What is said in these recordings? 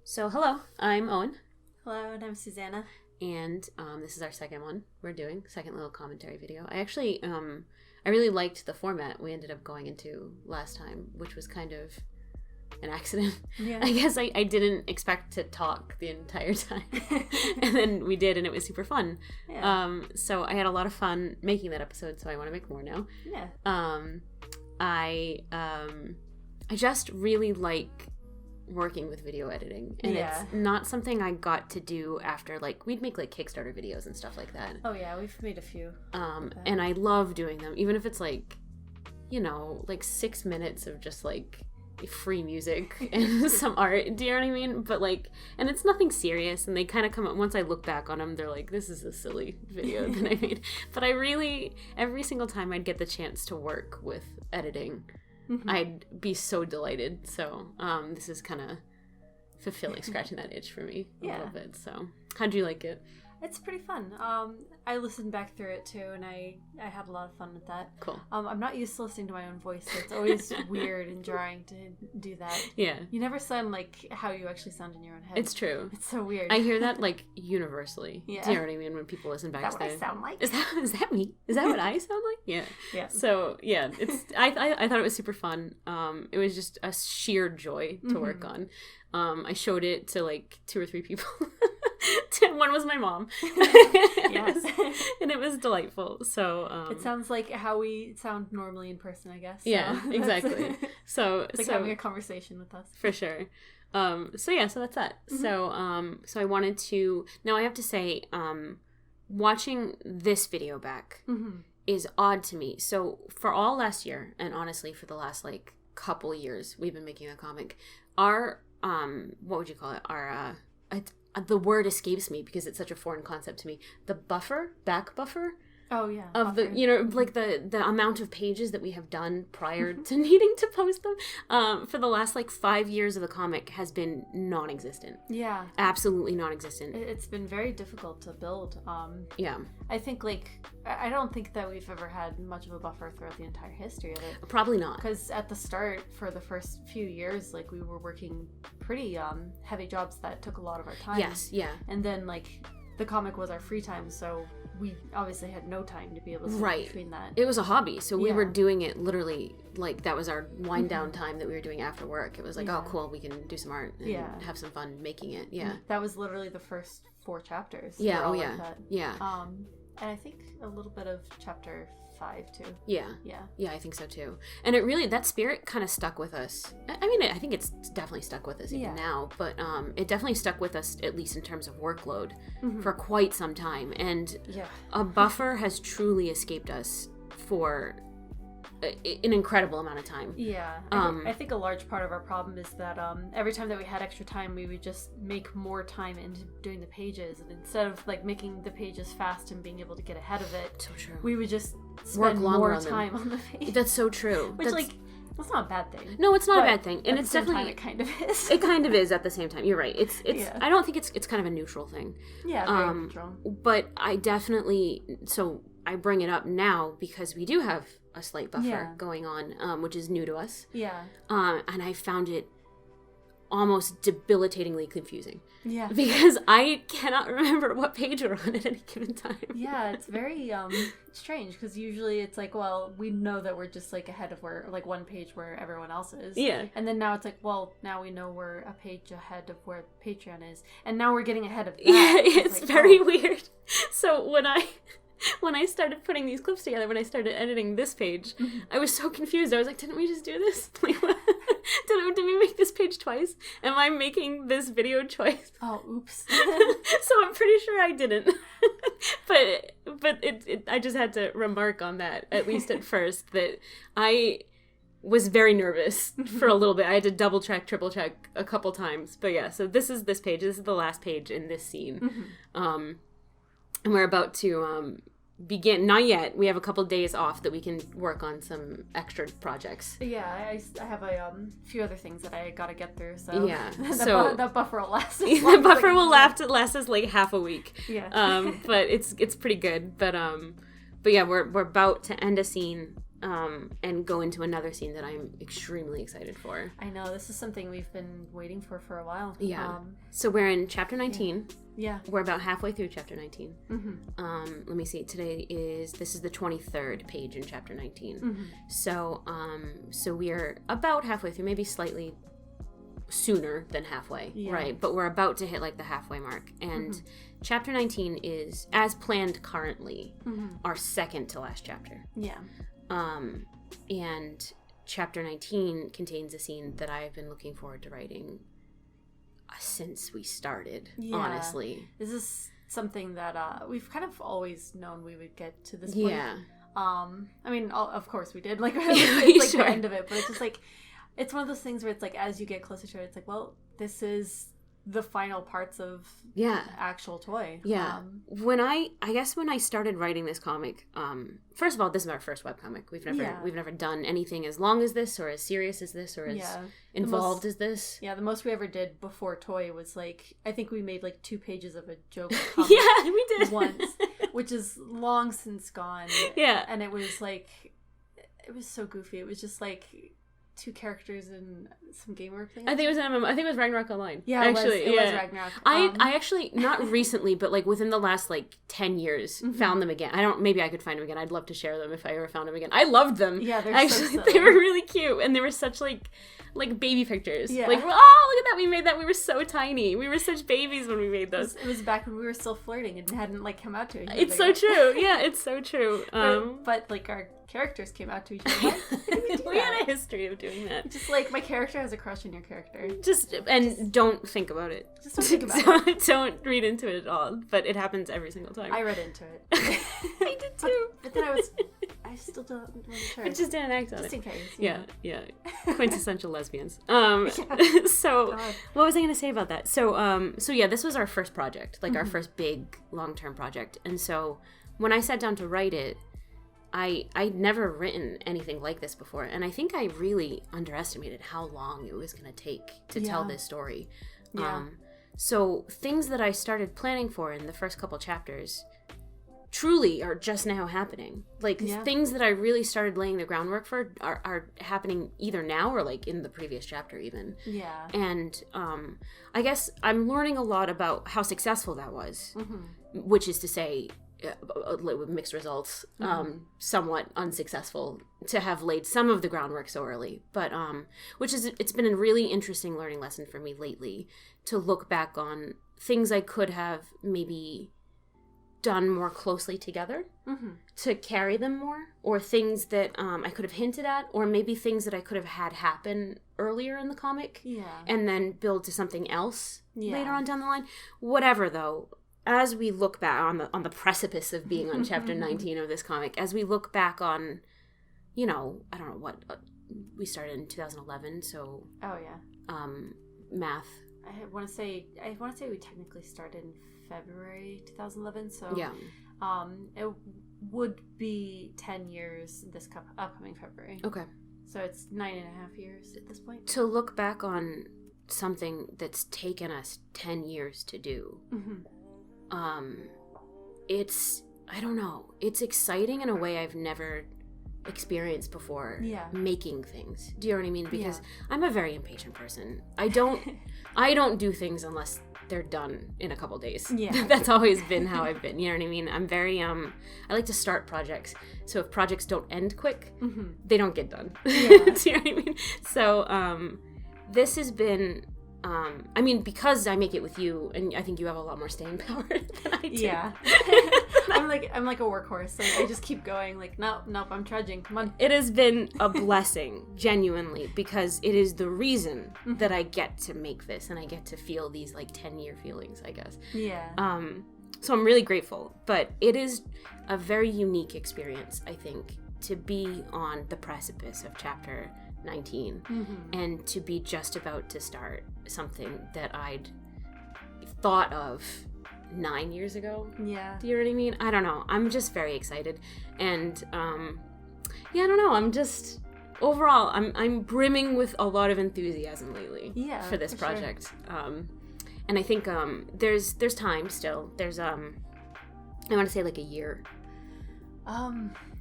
So, hello, I'm Owen. Hello, and I'm Suzana. And this is our second one we're doing, second little commentary video. I actually, I really liked the format we ended up going into last time, which was kind of an accident. Yeah. I guess I didn't expect to talk the entire time. And then we did, and it was super fun. Yeah. So I had a lot of fun making that episode, so I want to make more now. Yeah. I just really like working with video editing, and Yeah. it's not something I got to do after, like, we'd make like Kickstarter videos and stuff like that. Oh yeah, we've made a few. And I love doing them, even if it's like, you know, like 6 minutes of just like free music and some art. Do you know what I mean? But like, and it's nothing serious, and they kind of come up, once I look back on them, they're like, this is a silly video that I made. But I really, every single time I'd get the chance to work with editing, I'd be so delighted. So this is kind of fulfilling, scratching that itch for me a little bit. So how'd you like it? It's pretty fun. I listened back through it too, and I had a lot of fun with that. Cool. I'm not used to listening to my own voice, so it's always weird and jarring to do that. Yeah. You never sound like how you actually sound in your own head. It's true. It's so weird. I hear that like universally. Yeah. Do you know what I mean? When people listen back Is that what I sound like? Is that me? Is that what I sound like? Yeah. Yeah. So yeah, it's I thought it was super fun. It was just a sheer joy to work on. I showed it to like 2 or 3 people. One was my mom. Yes. And it was delightful. So it sounds like how we sound normally in person, I guess. Yeah, So exactly. So it's like having a conversation with us. For sure. So that's that. So I wanted to, now I have to say, watching this video back is odd to me. So for all last year, and honestly for the last like couple years we've been making a comic, our what would you call it? Our the word escapes me because it's such a foreign concept to me. The back buffer. Oh yeah. Of buffer. the, you know, like the amount of pages that we have done prior to needing to post them, for the last like 5 years of the comic has been non-existent. Yeah. Absolutely non-existent. It's been very difficult to build. Yeah. I think like, I don't think that we've ever had much of a buffer throughout the entire history of it. Probably not. Because at the start, for the first few years, like we were working pretty heavy jobs that took a lot of our time. Yes, yeah. And then like the comic was our free time, so we obviously had no time to be able to between that. It was a hobby, so we were doing it literally like that was our wind down time that we were doing after work. It was like, oh cool, we can do some art and have some fun making it. Yeah. And that was literally the first 4 chapters. Yeah, oh like yeah. that. Yeah. And I think a little bit of chapter 5 too. Yeah. Yeah. Yeah, I think so too. And it really, that spirit kind of stuck with us. I mean, I think it's definitely stuck with us even now, but it definitely stuck with us, at least in terms of workload, for quite some time. And a buffer has truly escaped us for an incredible amount of time. Yeah. I think a large part of our problem is that every time that we had extra time, we would just make more time into doing the pages, and instead of like making the pages fast and being able to get ahead of it, so true, we would just spend more time on the page. That's so true. Which that's not a bad thing. No, it's not a bad thing, and it's definitely time, it kind of is. It kind of is at the same time. You're right. It's. I don't think it's kind of a neutral thing. Yeah, very neutral. But I definitely, so I bring it up now because we do have a slight buffer going on, which is new to us. Yeah. And I found it almost debilitatingly confusing. Yeah. Because I cannot remember what page we're on at any given time. Yeah, it's very strange, because usually it's like, well, we know that we're just like ahead of where, like, one page where everyone else is. Yeah. And then now it's like, well, now we know we're a page ahead of where Patreon is. And now we're getting ahead of that. Yeah, it's like, very weird. So when I started putting these clips together, when I started editing this page, I was so confused. I was like, didn't we just do this? Like, what? Did we make this page twice? Am I making this video twice? Oh, oops. So I'm pretty sure I didn't. but I just had to remark on that, at least at first, that I was very nervous for a little bit. I had to double check, triple check a couple times. But yeah, so this is this page. This is the last page in this scene. And we're about to begin. Not yet. We have a couple days off that we can work on some extra projects. Yeah, I have a few other things that I gotta get through. So yeah, that buffer will last. The buffer will last us like half a week. Yeah. But it's pretty good. But yeah, we're about to end a scene and go into another scene that I'm extremely excited for. I know, this is something we've been waiting for a while. Yeah. So we're in chapter 19. Yeah. We're about halfway through chapter 19. Mm-hmm. Let me see. This is the 23rd page in chapter 19. Mm-hmm. So we're about halfway through, maybe slightly sooner than halfway, right? But we're about to hit like the halfway mark. And chapter 19 is, as planned currently, our second to last chapter. Yeah. And chapter 19 contains a scene that I've been looking forward to writing since we started, honestly. This is something that we've kind of always known we would get to this point. Yeah. I mean, of course we did. Like, it's like sure. the end of it, but it's just like, it's one of those things where it's like, as you get closer to it, it's like, well, this is the final parts of actual toy. Yeah. When I guess when I started writing this comic, first of all, this is our first webcomic. We've never done anything as long as this, or as serious as this, or as involved as this. Yeah, the most we ever did before toy was like, I think we made like 2 pages of a joke comic. Yeah, we did once, which is long since gone. Yeah. And it was like, it was so goofy. It was just like 2 characters and some game we're playing. I think it was MMO. I think it was Ragnarok Online. Yeah, actually, it was Ragnarok. I actually, not recently, but like within the last like 10 years, found them again. Maybe I could find them again. I'd love to share them if I ever found them again. I loved them. Yeah, they're actually, so silly. They were really cute, and they were such like baby pictures. Yeah. Like, oh, look at that, we made that. We were so tiny. We were such babies when we made those. It was back when we were still flirting and hadn't like come out to each other. It's so true. Yeah, it's so true. But like our characters came out to each other. We had a history of doing that. Just like my character has a crush on your character. Don't think about it. Just don't think about it. Don't read into it at all. But it happens every single time. I read into it. I did too. But then I still don't want to try. But just didn't act on it. Just in case. Yeah. Quintessential lesbians. So God. what was I going to say about that? So yeah, this was our first project, like our first big long-term project. And so when I sat down to write it, I'd never written anything like this before, and I think I really underestimated how long it was going to take to tell this story. Yeah. So things that I started planning for in the first couple chapters truly are just now happening. Like things that I really started laying the groundwork for are happening either now or like in the previous chapter even. Yeah. And I guess I'm learning a lot about how successful that was, which is to say, with mixed results, somewhat unsuccessful to have laid some of the groundwork so early, but it's been a really interesting learning lesson for me lately to look back on things I could have maybe done more closely together to carry them more, or things that I could have hinted at, or maybe things that I could have had happen earlier in the comic and then build to something else later on down the line. Whatever, though, as we look back on the precipice of being on chapter 19 of this comic, as we look back on, I don't know what, we started in 2011, so... Oh, yeah. Math. I want to say we technically started in February 2011, so... Yeah. It would be 10 years this upcoming February. Okay. So it's 9.5 years at this point. To look back on something that's taken us 10 years to do... I don't know, it's exciting in a way I've never experienced before. Making things, do you know what I mean? Because I'm a very impatient person. I don't do things unless they're done in a couple days. That's always been how I've been, you know what I mean? I'm very I like to start projects, so if projects don't end quick, they don't get done. Do you know what I mean? So this has been because I make it with you, and I think you have a lot more staying power than I do. Yeah. I'm like a workhorse. Like, I just keep going. Like, nope, I'm trudging. Come on. It has been a blessing, genuinely, because it is the reason that I get to make this, and I get to feel these, like, 10-year feelings, I guess. Yeah. So I'm really grateful. But it is a very unique experience, I think, to be on the precipice of chapter 19 and to be just about to start something that I'd thought of 9 years ago. Yeah. Do you know what I mean? I don't know. I'm just very excited. And I don't know. I'm just overall I'm brimming with a lot of enthusiasm lately for this project. Sure. And I think there's time still. There's I want to say like a year.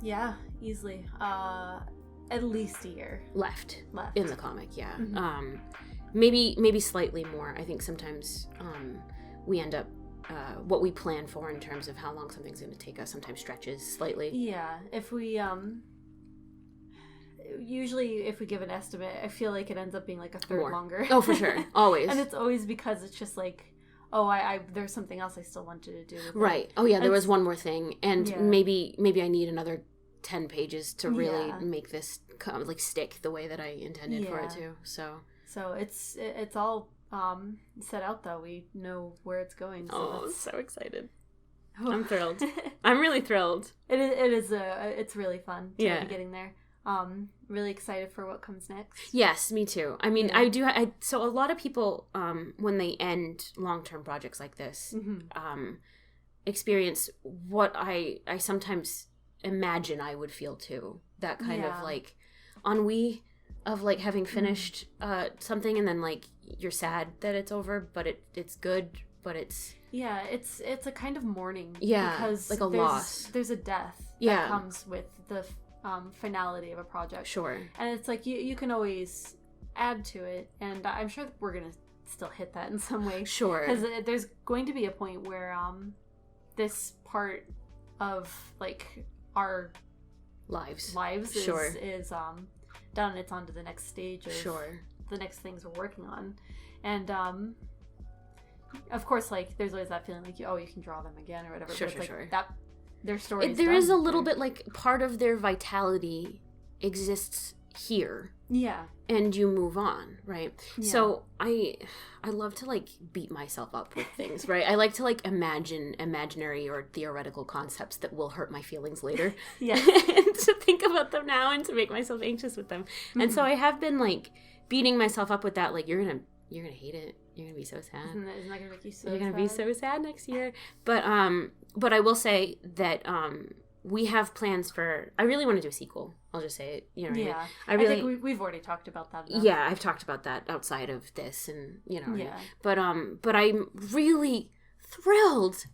Yeah. easily. At least a year left in the comic. Yeah. Mm-hmm. Maybe slightly more. I think sometimes we end up what we plan for in terms of how long something's going to take us sometimes stretches slightly. Yeah. If we usually if we give an estimate, I feel like it ends up being like a third longer. Oh, for sure. Always. And it's always because it's just like, oh, I there's something else I still wanted to do with right. it. Oh yeah, there was one more thing, and maybe I need another 10 pages to really make this like stick the way that I intended for it to. So it's all set out though. We know where it's going. So I'm so excited. I'm thrilled. I'm really thrilled. It's really fun to be getting there. Really excited for what comes next. Yes, me too. I mean, so a lot of people, when they end long-term projects like this, experience what I sometimes imagine I would feel too. That kind of like ennui of like having finished something and then like you're sad that it's over, but it's good, but it's... Yeah, it's a kind of mourning. Yeah, because like a loss. There's a death that comes with the finality of a project. Sure. And it's like you can always add to it, and I'm sure that we're going to still hit that in some way. Sure. Because there's going to be a point where this part of like our lives is done. It's on to the next stage of the next things we're working on. And of course, like there's always that feeling like you can draw them again or whatever. Sure. That their story. There is a little bit like part of their vitality exists here. Yeah. And you move on, right? Yeah. So I love to like beat myself up with things, right? I like to like imagine imaginary or theoretical concepts that will hurt my feelings later. Yeah. And to think about them now and to make myself anxious with them. Mm-hmm. And so I have been like beating myself up with that, like you're gonna hate it. You're gonna be so sad. Isn't that gonna make you so You're gonna sad? be so sad next year. But I will say that we have plans for. I really want to do a sequel. I'll just say it. You know. Yeah. I think we've already talked about that enough. Yeah, I've talked about that outside of this, and Yeah. But I'm really thrilled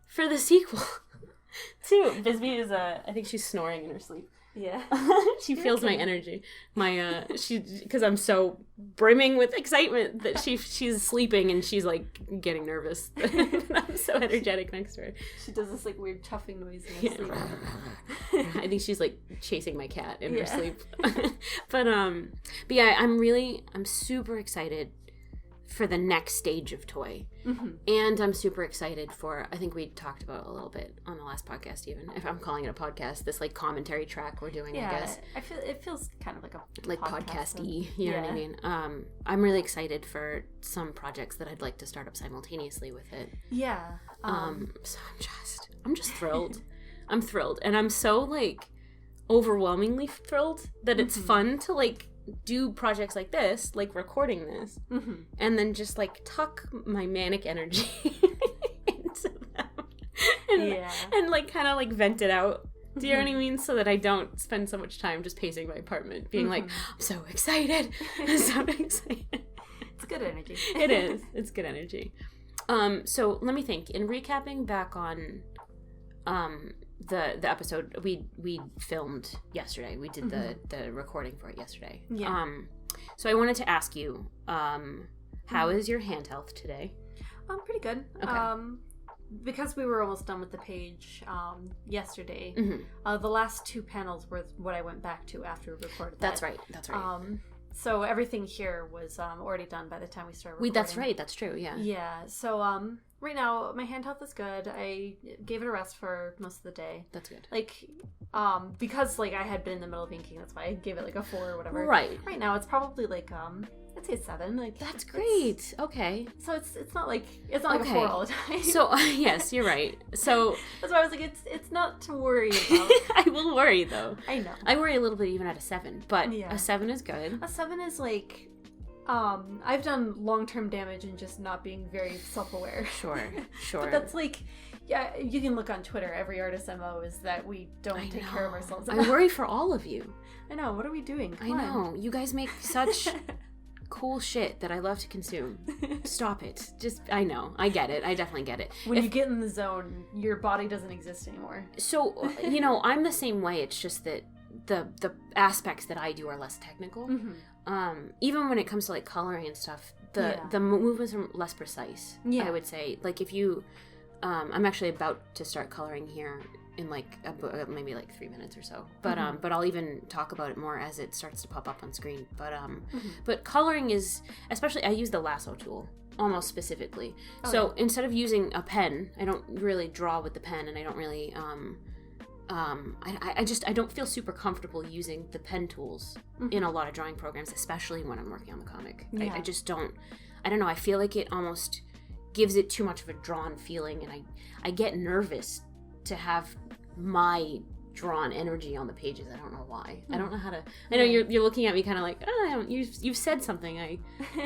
for the sequel. Too. Bisbee is I think she's snoring in her sleep. Yeah. She feels my energy. Because I'm so brimming with excitement that she's sleeping and she's like getting nervous. I'm so energetic next to her. She does this like weird chuffing noise in her sleep. I think she's like chasing my cat in her sleep. But yeah, I'm super excited for the next stage of Toy. Mm-hmm. And I'm super excited for, I think we talked about it a little bit on the last podcast even, if I'm calling it a podcast, this like commentary track we're doing, I guess. It feels kind of like a podcast-y, you know what I mean? I'm really excited for some projects that I'd like to start up simultaneously with it. Yeah. So I'm just thrilled. I'm thrilled. And I'm so like overwhelmingly thrilled that it's fun to like do projects like this, like recording this, and then just like tuck my manic energy into them and like kind of like vent it out. Do you know what I mean? So that I don't spend so much time just pacing my apartment being like, I'm so excited. I'm so excited. It's good energy. It is. It's good energy. So let me think. In recapping back on the episode we filmed yesterday. We did the recording for it yesterday. Yeah. So I wanted to ask you, how is your hand health today? Pretty good. Okay. Because we were almost done with the page yesterday, the last two panels were what I went back to after we recorded that. That's right. So everything here was already done by the time we started recording. That's right. That's true. Yeah. Yeah. So right now my hand health is good. I gave it a rest for most of the day. That's good. Like because like I had been in the middle of inking, that's why I gave it like a 4 or whatever. Right. Right now it's probably like I'd say 7. Like that's great. Okay. So it's not like a 4 all the time. So yes, you're right. So that's why I was like, it's not to worry about. I will worry though. I know. I worry a little bit even at a 7, but a 7 is good. A 7 is like, I've done long-term damage and just not being very self-aware. Sure. But that's like, yeah, you can look on Twitter. Every artist MO is that we don't take care of ourselves. I worry for all of you. I know. What are we doing? Come on. You guys make such cool shit that I love to consume. Stop it. Just, I know. I get it. I definitely get it. When you get in the zone, your body doesn't exist anymore. So, I'm the same way. It's just that the aspects that I do are less technical. Even when it comes to like coloring and stuff, the movements are less precise. I would say, like if you, I'm actually about to start coloring here in like maybe like 3 minutes or so, but I'll even talk about it more as it starts to pop up on screen. But coloring is, especially I use the lasso tool almost specifically. Instead of using a pen, I don't really draw with the pen, and I don't really I don't feel super comfortable using the pen tools in a lot of drawing programs, especially when I'm working on the comic. I just don't know, I feel like it almost gives it too much of a drawn feeling, and I get nervous to have my drawn energy on the pages. I don't know why. I don't know how to. I know you're looking at me kind of like, you've said something I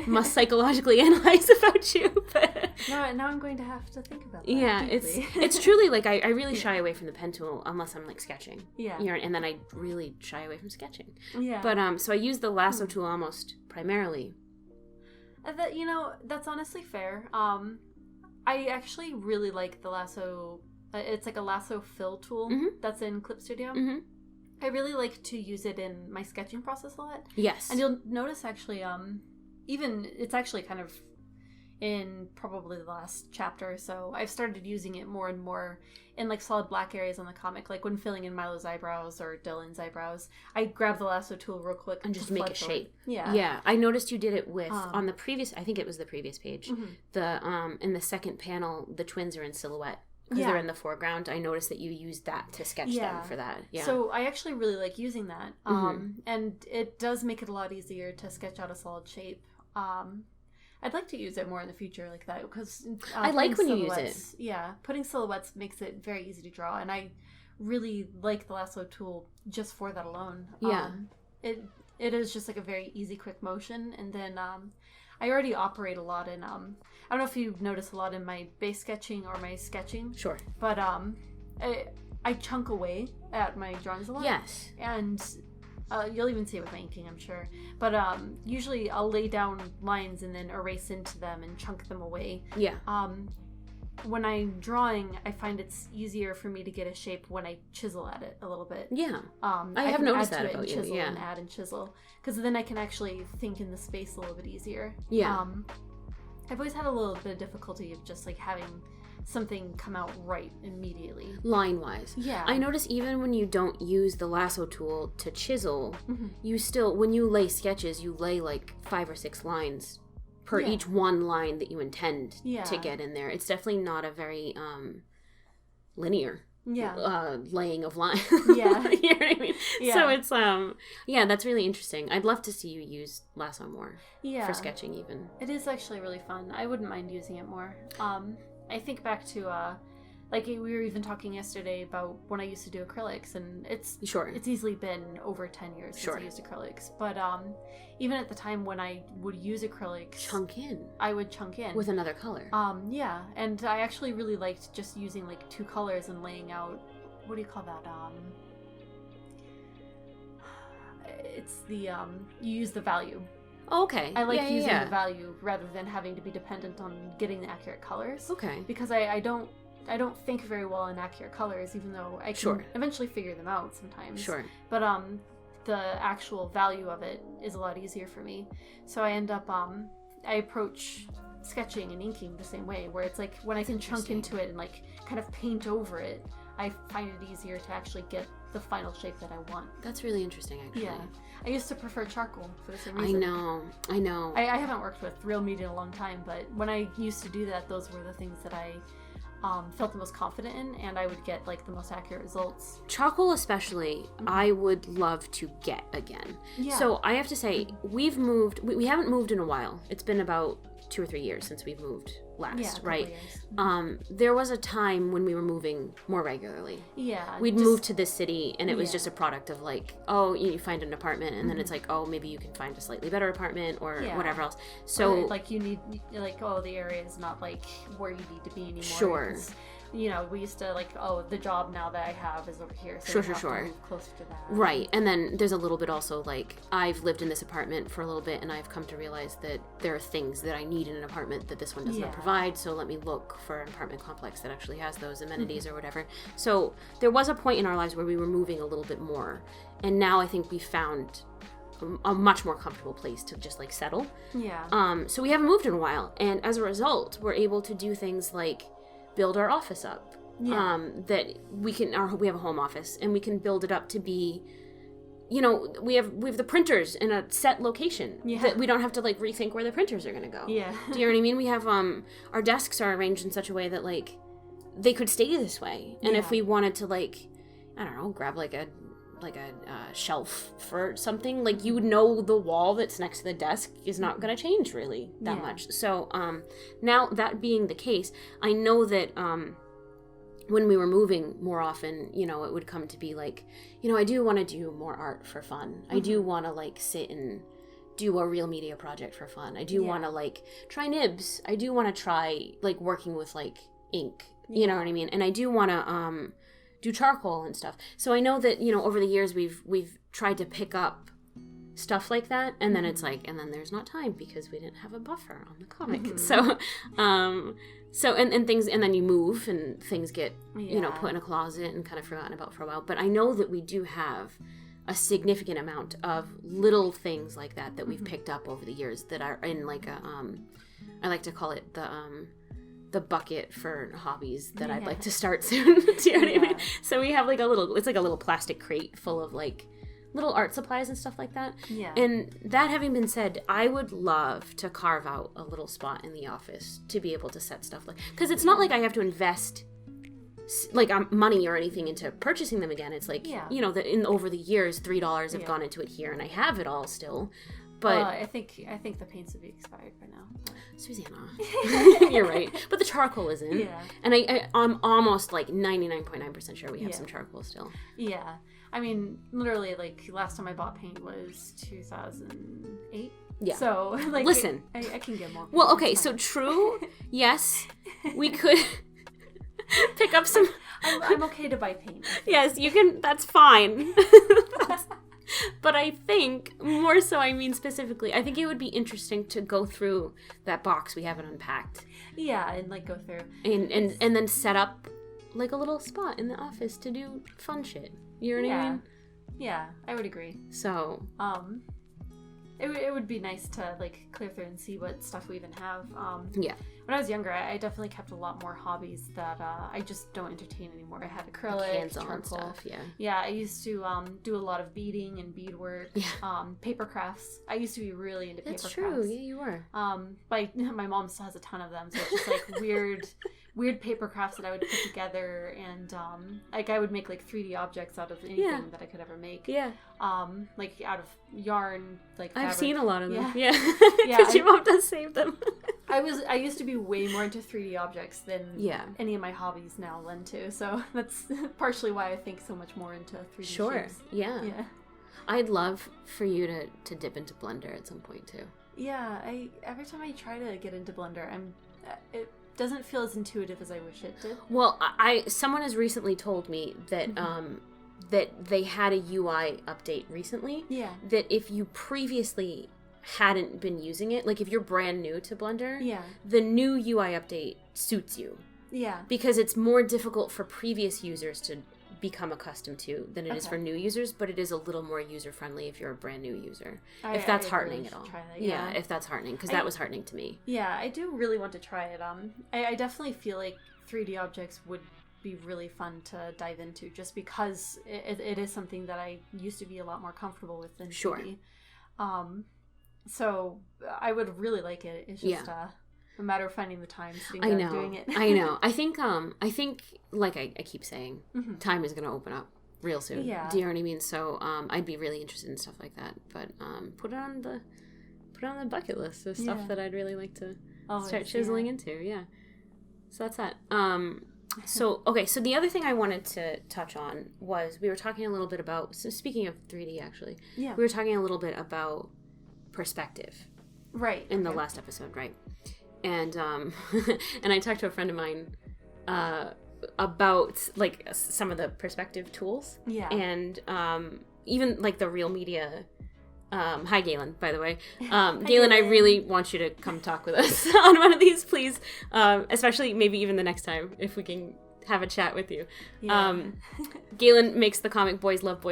must psychologically analyze about you. But now I'm going to have to think about that. Yeah, deeply. it's truly like I really shy away from the pen tool unless I'm like sketching. Yeah. And then I really shy away from sketching. Yeah. But so I use the lasso tool almost primarily. That's honestly fair. I actually really like the lasso. It's like a lasso fill tool that's in Clip Studio. I really like to use it in my sketching process a lot. Yes. And you'll notice actually, even it's actually kind of in probably the last chapter or so, I've started using it more and more in like solid black areas on the comic, like when filling in Milo's eyebrows or Dylan's eyebrows. I grab the lasso tool real quick and just make a shape. Yeah. Yeah. I noticed you did it with on the previous. I think it was the previous page. The in the second panel, the twins are in silhouette. Because they're in the foreground. I noticed that you used that to sketch them for that. Yeah. So I actually really like using that. And it does make it a lot easier to sketch out a solid shape. I'd like to use it more in the future like that, because I like when you use it. Yeah, putting silhouettes makes it very easy to draw, and I really like the lasso tool just for that alone. Yeah. It is just like a very easy, quick motion, and then I already operate a lot in I don't know if you notice a lot in my base sketching or my sketching. Sure. But I chunk away at my drawings a lot. Yes. And you'll even see it with my inking, I'm sure. But usually I'll lay down lines and then erase into them and chunk them away. Yeah. When I'm drawing, I find it's easier for me to get a shape when I chisel at it a little bit. Yeah. I have noticed that about you. Yeah. And add and chisel, because then I can actually think in the space a little bit easier. Yeah. I've always had a little bit of difficulty of just like having something come out right immediately. Line-wise. Yeah. I notice even when you don't use the lasso tool to chisel, you still, when you lay sketches, you lay like 5 or 6 lines per each one line that you intend to get in there. It's definitely not a very linear laying of lines. Yeah. You know what I mean? Yeah. So it's that's really interesting. I'd love to see you use lasso more for sketching even. It is actually really fun. I wouldn't mind using it more. I think back to like we were even talking yesterday about when I used to do acrylics, and it's easily been over 10 years since I used acrylics. But even at the time when I would use acrylics, I would chunk in with another color. Yeah, and I actually really liked just using like 2 colors and laying out, what do you call that? It's the you use the value. Oh, okay. I like using the value rather than having to be dependent on getting the accurate colors. Okay. Because I don't think very well in accurate colors, even though I can eventually figure them out sometimes. Sure. But the actual value of it is a lot easier for me. So I end up I approach sketching and inking the same way, where it's like when I can chunk into it and like kind of paint over it, I find it easier to actually get the final shape that I want. That's really interesting, actually. Yeah. I used to prefer charcoal for the same reason. I know. I haven't worked with real meat in a long time, but when I used to do that, those were the things that I felt the most confident in, and I would get like the most accurate results. Charcoal especially, I would love to get again. Yeah. So I have to say, we've moved, we haven't moved in a while. It's been about 2 or 3 years since we've moved last, right? There was a time when we were moving more regularly. Yeah. We'd moved to this city, and it was just a product of like, oh, you find an apartment, and then it's like, oh, maybe you can find a slightly better apartment or whatever else. So or like you need, like, oh, the area is not like where you need to be anymore. Sure. you know, we used to like, oh, the job now that I have is over here, so we have to move closer to that. Right. And then there's a little bit also like, I've lived in this apartment for a little bit, and I've come to realize that there are things that I need in an apartment that this one does not provide, so let me look for an apartment complex that actually has those amenities or whatever. So there was a point in our lives where we were moving a little bit more, and now I think we found a much more comfortable place to just like settle. So we haven't moved in a while, and as a result we're able to do things like build our office up. That we have a home office, and we can build it up to be, you know, we have the printers in a set location that we don't have to like rethink where the printers are going to go. Do you know what I mean? We have our desks are arranged in such a way that like they could stay this way, and if we wanted to like, I don't know, grab like a shelf for something, like you would know the wall that's next to the desk is not going to change really that much. So now that being the case, I know that when we were moving more often, you know, it would come to be like, you know, I do want to do more art for fun. I do want to like sit and do a real media project for fun. I do want to like try nibs. I do want to try like working with like ink, you know what I mean? And I do want to do charcoal and stuff. So I know that, you know, over the years we've tried to pick up stuff like that, and then it's like, and then there's not time because we didn't have a buffer on the comic. So and things, and then you move and things get you know, put in a closet and kind of forgotten about for a while. But I know that we do have a significant amount of little things like that we've picked up over the years that are in like a I like to call it the bucket for hobbies that I'd like to start soon. Do you know what I mean? So we have like it's like a little plastic crate full of like little art supplies and stuff like that. And that having been said, I would love to carve out a little spot in the office to be able to set stuff like, because it's not like I have to invest like money or anything into purchasing them again. It's like, you know, that over the years $3 have gone into it here, and I have it all still. But I think the paints would be expired by now. Suzana, you're right. But the charcoal isn't. And I'm almost like 99.9% sure we have some charcoal still. I mean, literally, like last time I bought paint was 2008. So like, listen, I can get more paint. Well, okay, so true. Yes, we could pick up some. I'm okay to buy paint. Yes, you can. That's fine. But I think, more so, I mean specifically, I think it would be interesting to go through that box we haven't unpacked. And like go through. And then set up like a little spot in the office to do fun shit. You know what I mean? Yeah, I would agree. So, it would be nice to like clear through and see what stuff we even have. When I was younger, I definitely kept a lot more hobbies that I just don't entertain anymore. I had acrylic, hands-on stuff. I used to do a lot of beading and beadwork. Paper crafts. I used to be really into paper crafts. That's true. Yeah, you were. My mom still has a ton of them, so it's just like weird paper crafts that I would put together, and like I would make like 3D objects out of anything that I could ever make. Like out of yarn, like fabric. I've seen a lot of them. Because your mom does save them. I used to be way more into 3D objects than any of my hobbies now lend to, so that's partially why I think so much more into 3D shapes. Yeah. I'd love for you to dip into Blender at some point too. Every time I try to get into Blender, it doesn't feel as intuitive as I wish it did. Well, someone has recently told me that that they had a UI update recently. That if you previously hadn't been using it, like if you're brand new to Blender, the new UI update suits you. Because it's more difficult for previous users to become accustomed to than it is for new users, but it is a little more user-friendly if you're a brand new user. If that's heartening really at all. Try that. If that's heartening, because that was heartening to me. I do really want to try it. I definitely feel like 3D objects would be really fun to dive into, just because it is something that I used to be a lot more comfortable with than 3D. So I would really like it. It's just a matter of finding the time sitting down and doing it. I know. I think like I keep saying, time is going to open up real soon. Do you know what I mean? So I'd be really interested in stuff like that. But put it on the bucket list of stuff that I'd really like to start chiseling into. So that's that. So the other thing I wanted to touch on was, we were talking a little bit about, so speaking of 3D actually, we were talking a little bit about perspective. In the last episode, right? And and I talked to a friend of mine about like some of the perspective tools. Yeah. And even like the Real Media. Hi, Galen, by the way. Galen, I really want you to come talk with us on one of these, please. Especially maybe even the next time, if we can have a chat with you. Yeah. Galen makes the comic Boys Love,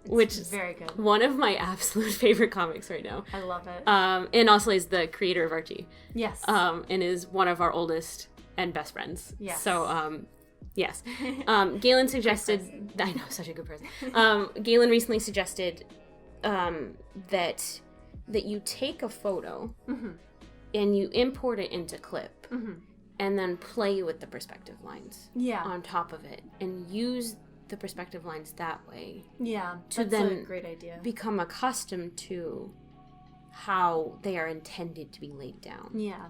which is very good. One of my absolute favorite comics right now. I love it. And also is the creator of Archie. Yes. And is one of our oldest and best friends. Yes. So, yes. Galen suggested... I know, such a good person. Galen recently suggested... that you take a photo and you import it into Clip and then play with the perspective lines on top of it and use the perspective lines that way. Yeah, to that's then a great idea. Become accustomed to how they are intended to be laid down. Yeah.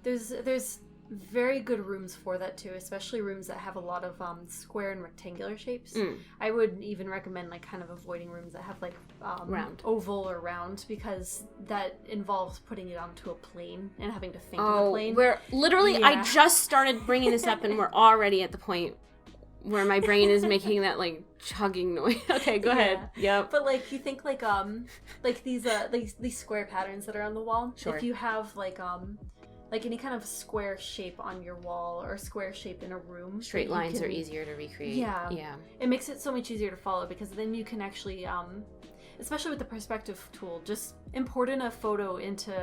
There's very good rooms for that too, especially rooms that have a lot of square and rectangular shapes. I would even recommend like kind of avoiding rooms that have like round, oval or round, because that involves putting it onto a plane and having to think of the plane. We're literally I just started bringing this up and we're already at the point where my brain is making that like chugging noise. Okay, go ahead. Yep. But like you think like these square patterns that are on the wall. Sure. If you have like any kind of square shape on your wall or square shape in a room. Straight lines are easier to recreate. Yeah. Yeah. It makes it so much easier to follow, because then you can actually, especially with the perspective tool, just import in a photo into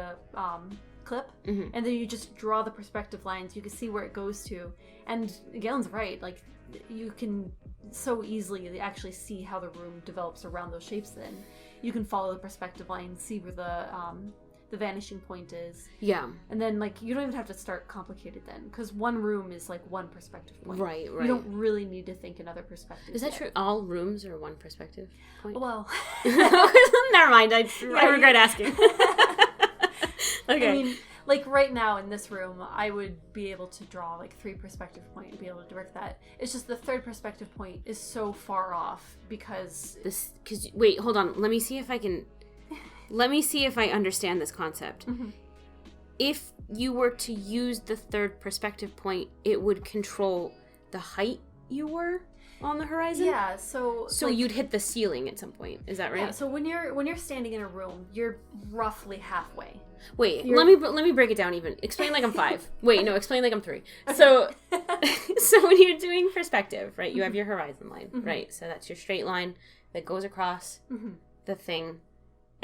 Clip, and then you just draw the perspective lines. You can see where it goes to. And Galen's right. Like, you can so easily actually see how the room develops around those shapes then. You can follow the perspective line, see where the vanishing point is. Yeah. And then, like, you don't even have to start complicated then, because one room is, like, one perspective point. Right. You don't really need to think another perspective. Is that true? All rooms are one perspective point? Well. Never mind. I regret asking. Okay. I mean, like, right now in this room, I would be able to draw, like, 3 perspective point and be able to direct that. It's just the 3rd perspective point is so far off because... Wait, hold on. Let me see if I understand this concept. If you were to use the 3rd perspective point, it would control the height you were on the horizon? Yeah, so like, you'd hit the ceiling at some point. Is that right? Yeah, so when you're standing in a room, you're roughly halfway. Wait, let me break it down even. Explain like I'm 5. Wait, no, explain like I'm 3. Okay. So when you're doing perspective, right, you have your horizon line, right? So that's your straight line that goes across the thing.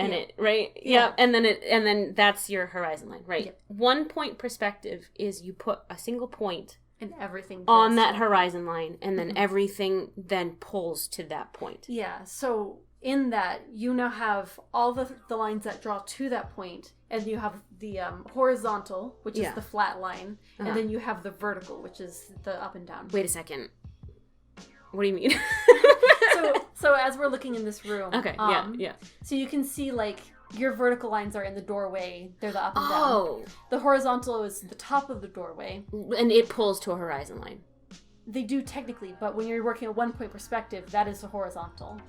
And it, right? Yeah. And then that's your horizon line, right? Yep. 1 point perspective is you put a single point and everything on that horizon line, and then everything then pulls to that point. Yeah. So in that, you now have all the lines that draw to that point, and you have the horizontal, which is the flat line, and then you have the vertical, which is the up and down. Wait a second. What do you mean? So as we're looking in this room, okay, yeah. So you can see like your vertical lines are in the doorway; they're the up and down. The horizontal is the top of the doorway, and it pulls to a horizon line. They do technically, but when you're working a 1 point perspective, that is the horizontal.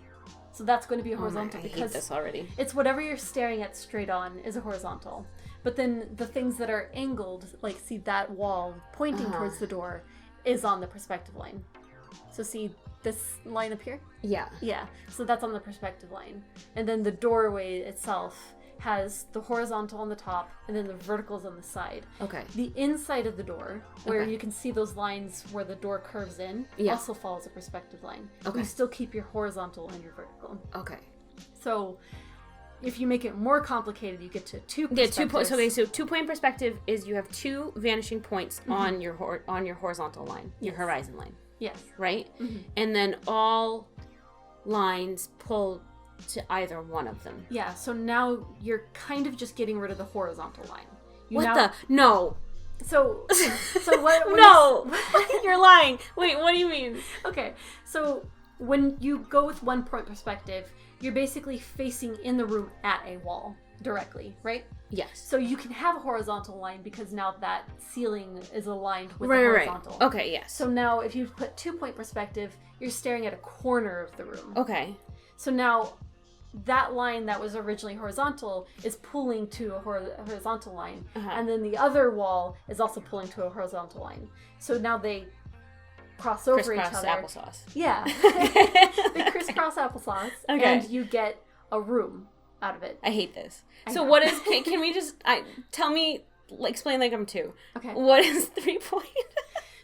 So that's going to be a horizontal because I hate this already. It's whatever you're staring at straight on is a horizontal. But then the things that are angled, like see that wall pointing towards the door, is on the perspective line. So see this line up here? Yeah. Yeah. So that's on the perspective line. And then the doorway itself has the horizontal on the top and then the verticals on the side. Okay. The inside of the door, where you can see those lines where the door curves in, also follows a perspective line. Okay. You still keep your horizontal and your vertical. Okay. So if you make it more complicated, you get to 2 perspectives. Yeah, 2 points. Okay, so 2 point perspective is you have 2 vanishing points on your horizontal line, your horizon line. Yes. Right? And then all lines pull to either one of them. Yeah, so now you're kind of just getting rid of the horizontal line. No. So what? No! You're lying. Wait, what do you mean? Okay, so when you go with 1 point perspective, you're basically facing in the room at a wall directly, right? Yes. So you can have a horizontal line because now that ceiling is aligned with the horizontal. Right. Okay, yes. So now if you put 2 point perspective, you're staring at a corner of the room. Okay. So now that line that was originally horizontal is pulling to a horizontal line. And then the other wall is also pulling to a horizontal line. So now they cross over each Crisscross other. applesauce. Yeah. They crisscross applesauce. Okay. And you get a room out of it. I hate this. So what is, can we just, tell me, explain like I'm 2. Okay. What is 3-point?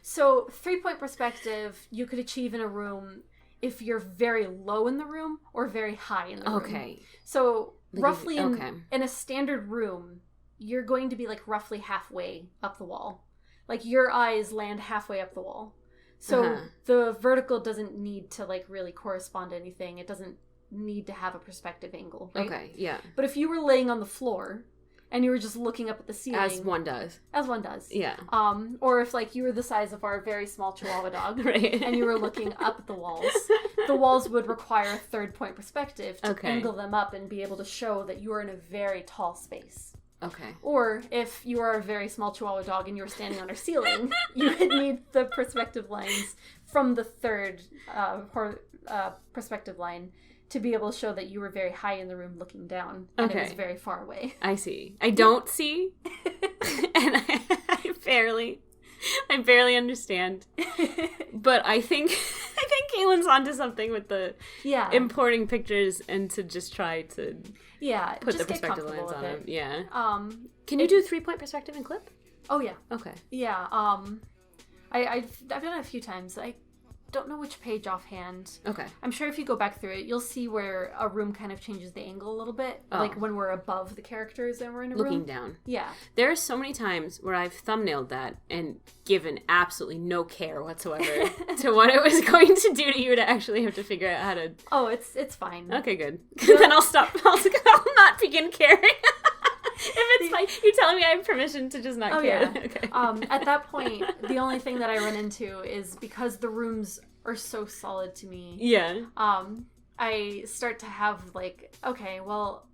So 3-point perspective, you could achieve in a room if you're very low in the room or very high in the room. Okay. So roughly in a standard room, you're going to be like roughly halfway up the wall. Like your eyes land halfway up the wall. So the vertical doesn't need to like really correspond to anything. It doesn't need to have a perspective angle, right? Okay, yeah. But if you were laying on the floor and you were just looking up at the ceiling. As one does. Yeah. Or if like you were the size of our very small Chihuahua dog, right, and you were looking up at the walls would require a 3-point perspective to angle them up and be able to show that you are in a very tall space. Okay. Or if you are a very small Chihuahua dog and you're standing on a ceiling, you would need the perspective lines from the third perspective line to be able to show that you were very high in the room looking down and it was very far away. I see. I don't see. And I barely understand. But I think Kaylin's onto something with the importing pictures and to just try to put the perspective lines on them. Yeah. Can you do 3-point perspective in clip? Oh yeah. Okay. Yeah. I've done it a few times. I don't know which page offhand. Okay. I'm sure if you go back through it, you'll see where a room kind of changes the angle a little bit. Oh. Like when we're above the characters and we're in a room. Looking down. Yeah. There are so many times where I've thumbnailed that and given absolutely no care whatsoever to what it was going to do to you to actually have to figure out how to... Oh, it's fine. Okay, good. Then I'll stop. I'll not begin caring. If it's like you're telling me I have permission to just not care. Yeah. Okay. At that point, the only thing that I run into is because the rooms are so solid to me. Yeah. I start to have like, okay, well,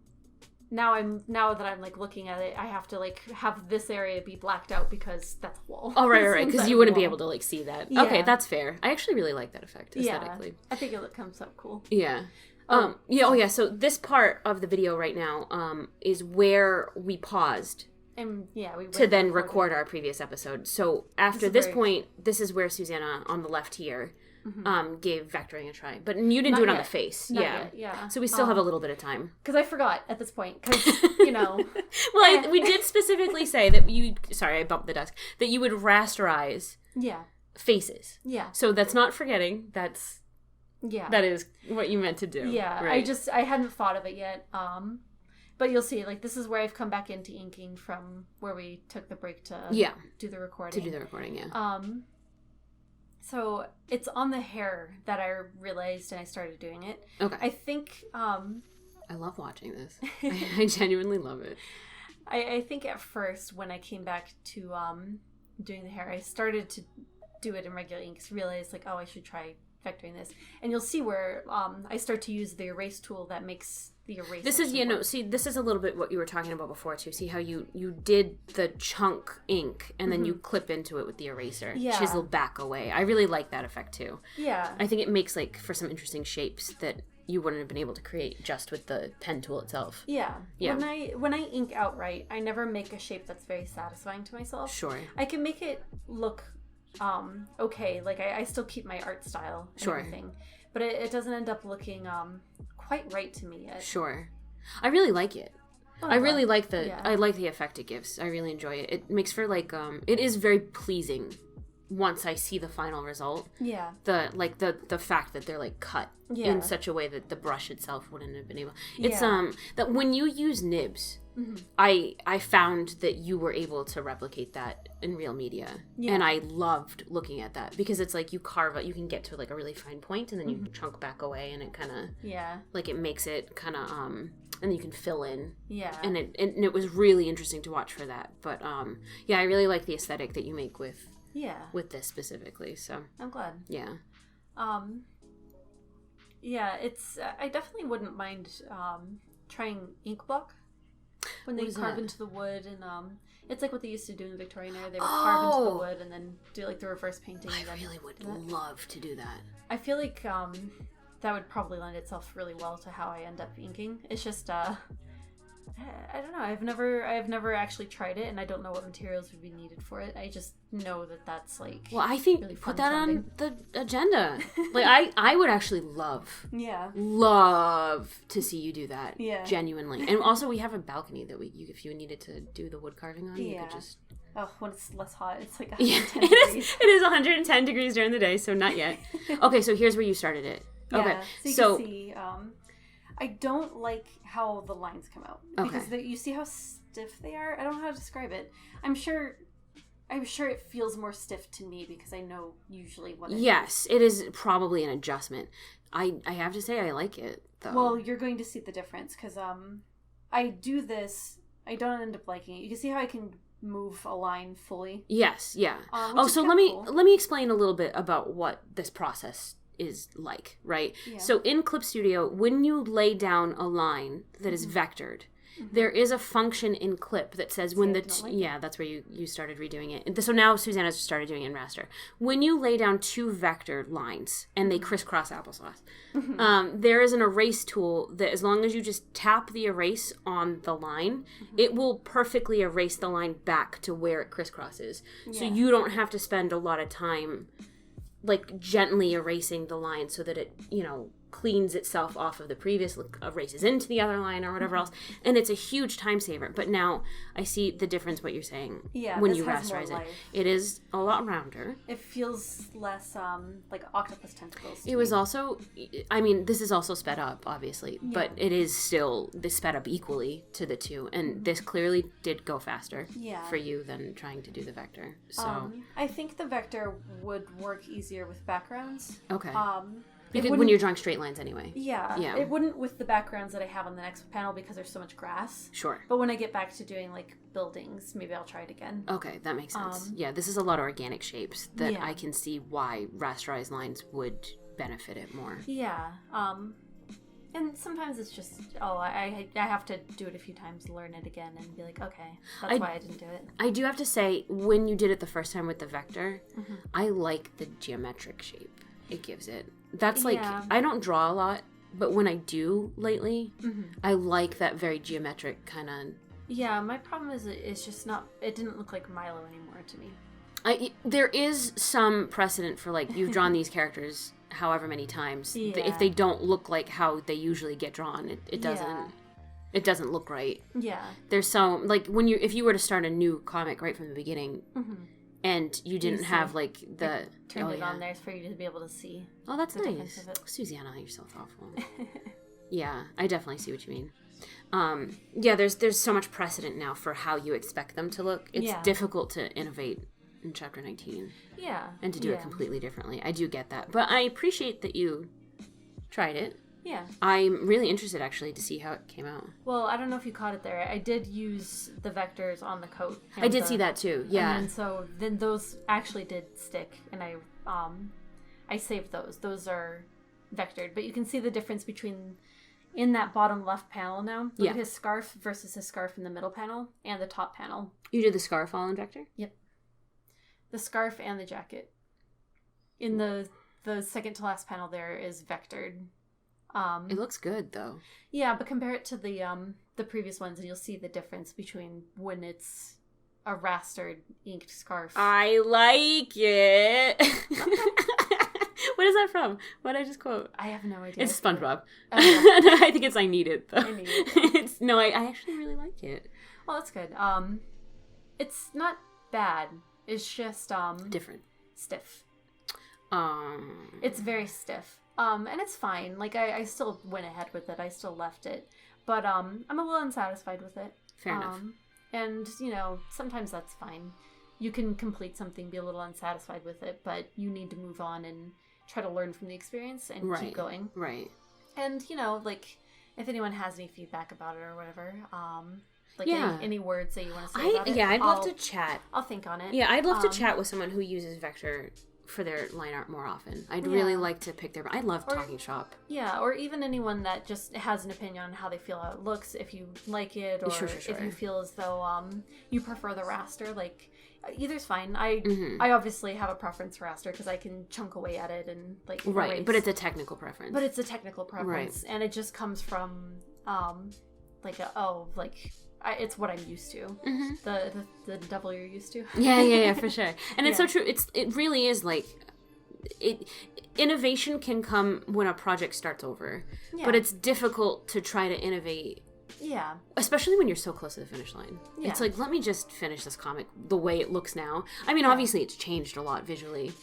now that I'm like looking at it, I have to like have this area be blacked out because that's a wall. Oh right, because you wouldn't be able to like see that. Yeah. Okay, that's fair. I actually really like that effect aesthetically. Yeah, I think it comes up cool. Yeah. So this part of the video right now is where we paused and to then record our previous episode. So after this point, this is where Suzana on the left here gave vectoring a try. But you didn't do it on the face. Not yet, yeah. So we still have a little bit of time. Because I forgot at this point. Because, Well, we did specifically say that I bumped the desk. That you would rasterize faces. Yeah. So that's not forgetting. That is what you meant to do. Yeah, right. I hadn't thought of it yet. But you'll see, like, this is where I've come back into inking from where we took the break to do the recording. Yeah. So it's on the hair that I realized and I started doing it. Okay. I think... I love watching this. I genuinely love it. I think at first when I came back to doing the hair, I started to do it in regular inks, realized, like, oh, I should try vectoring this, and you'll see where I start to use the erase tool that makes the erase. This is this is a little bit what you were talking about before too. See how you did the chunk ink and then you clip into it with the eraser, chisel back away. I really like that effect too. Yeah, I think it makes like for some interesting shapes that you wouldn't have been able to create just with the pen tool itself. Yeah. When I ink outright, I never make a shape that's very satisfying to myself. Sure. I can make it look okay, like I still keep my art style and everything, but it doesn't end up looking quite right to me yet. Sure. I really like it. I really like I like the effect it gives. I really enjoy it. It makes for like it is very pleasing once I see the final result. Yeah. The fact that they're like cut in such a way that the brush itself wouldn't have been able. It's that when you use nibs, I found that you were able to replicate that in real media, and I loved looking at that because it's like you carve out, you can get to like a really fine point, and then you chunk back away, and it kind of like it makes it kind of and then you can fill in, and it was really interesting to watch for that. But I really like the aesthetic that you make with this specifically. So I'm glad. It's I definitely wouldn't mind trying ink block. When they carve into the wood, and it's like what they used to do in the Victorian era. They would carve into the wood and then do like the reverse painting. I really would love to do that. I feel like that would probably lend itself really well to how I end up inking. It's just I don't know. I've never actually tried it, and I don't know what materials would be needed for it. I just know that that's like. Well, I think really put that on the agenda. Like I would actually love to see you do that. Yeah. Genuinely, and also we have a balcony that if you needed to do the wood carving on, you could just. Oh, when it's less hot, it's like 110 degrees. It is 110 degrees during the day, so not yet. Okay, so here's where you started it. Okay, so you can see. I don't like how the lines come out because you see how stiff they are. I don't know how to describe it. I'm sure it feels more stiff to me because I know usually what. Yes, it is probably an adjustment. I have to say I like it though. Well, you're going to see the difference because I do this. I don't end up liking it. You can see how I can move a line fully. Yes, yeah. So let me explain a little bit about what this process is like, right? Yeah. So in Clip Studio, when you lay down a line that is vectored, there is a function in Clip that says when that's where you started redoing it. So now Suzanna's started doing it in raster. When you lay down two vectored lines and they crisscross applesauce, there is an erase tool that as long as you just tap the erase on the line, it will perfectly erase the line back to where it crisscrosses. Yeah. So you don't have to spend a lot of time like gently erasing the line so that it, cleans itself off of the previous, erases into the other line or whatever else. And it's a huge time saver. But now I see the difference what you're saying when you rasterize it. It is a lot rounder. It feels less like octopus tentacles. It was also, this is also sped up, obviously, but it is still sped up equally to the two. And this clearly did go faster for you than trying to do the vector. So I think the vector would work easier with backgrounds. Okay. Because when you're drawing straight lines anyway. Yeah. It wouldn't with the backgrounds that I have on the next panel because there's so much grass. Sure. But when I get back to doing like buildings, maybe I'll try it again. Okay, that makes sense. This is a lot of organic shapes that I can see why rasterized lines would benefit it more. Yeah. And sometimes it's just, I have to do it a few times, learn it again, and be like, okay, that's why I didn't do it. I do have to say, when you did it the first time with the vector, I like the geometric shape it gives it. That's like, I don't draw a lot, but when I do lately, I like that very geometric kind of... Yeah, my problem is it's just not, it didn't look like Milo anymore to me. There is some precedent for like, you've drawn these characters however many times. If they don't look like how they usually get drawn, it doesn't look right. Yeah. There's some, like, if you were to start a new comic right from the beginning... And you didn't have, like, the... Turn it on there for you to be able to see. Oh, that's nice. Susanna, you're so thoughtful. Yeah, I definitely see what you mean. There's so much precedent now for how you expect them to look. It's difficult to innovate in Chapter 19. Yeah. And to do it completely differently. I do get that. But I appreciate that you tried it. Yeah. I'm really interested, actually, to see how it came out. Well, I don't know if you caught it there. I did use the vectors on the coat. I did see that, too. Yeah. And then those actually did stick, and I saved those. Those are vectored. But you can see the difference in that bottom left panel now. Look at his scarf versus his scarf in the middle panel and the top panel. You did the scarf all in vector? Yep. The scarf and the jacket. In the second to last panel there is vectored. It looks good though. Yeah, but compare it to the previous ones and you'll see the difference between when it's a rastered inked scarf. I like it. What is that from? What did I just quote? I have no idea. It's SpongeBob. I think it's I Need It though. I Need It. I actually really like it. Well, that's good. It's not bad. It's just different. Stiff. It's very stiff. And it's fine. Like, I still went ahead with it. I still left it. But, I'm a little unsatisfied with it. Fair enough. And, sometimes that's fine. You can complete something, be a little unsatisfied with it, but you need to move on and try to learn from the experience and keep going. Right. And, if anyone has any feedback about it or whatever, any words that you want to say about it. Yeah, I'd love to chat. I'll think on it. Yeah, I'd love to chat with someone who uses vector for their line art more often. I'd really like to pick their... I love talking shop. Yeah, or even anyone that just has an opinion on how they feel how it looks, if you like it, or if you feel as though you prefer the raster, like, either's fine. I obviously have a preference for raster because I can chunk away at it and, like, right, erase. But it's a technical preference. Right. And it just comes from it's what I'm used to. Mm-hmm. The devil you're used to. Yeah, for sure. And it's so true. It really is like innovation can come when a project starts over, but it's difficult to try to innovate. Yeah. Especially when you're so close to the finish line. Yeah. It's like, let me just finish this comic the way it looks now. I mean, obviously it's changed a lot visually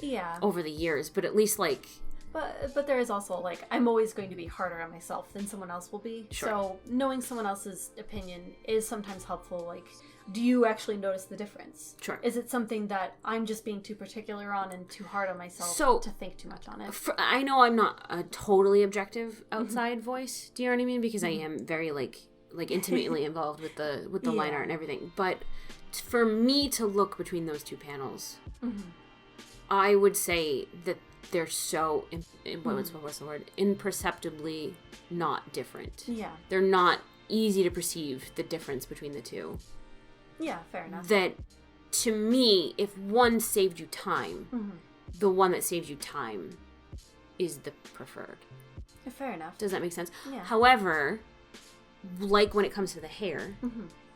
over the years, but at least like... But there is also, like, I'm always going to be harder on myself than someone else will be. Sure. So knowing someone else's opinion is sometimes helpful. Like, do you actually notice the difference? Sure. Is it something that I'm just being too particular on and too hard on myself to think too much on it? I know I'm not a totally objective outside voice. Do you know what I mean? Because I am very, like intimately involved with the line art and everything. But for me to look between those two panels, I would say that they're so what's the word? Imperceptibly not different. Yeah. They're not easy to perceive the difference between the two. Yeah, fair enough. That to me, if one saved you time, the one that saves you time is the preferred. Fair enough. Does that make sense? Yeah. However, like when it comes to the hair,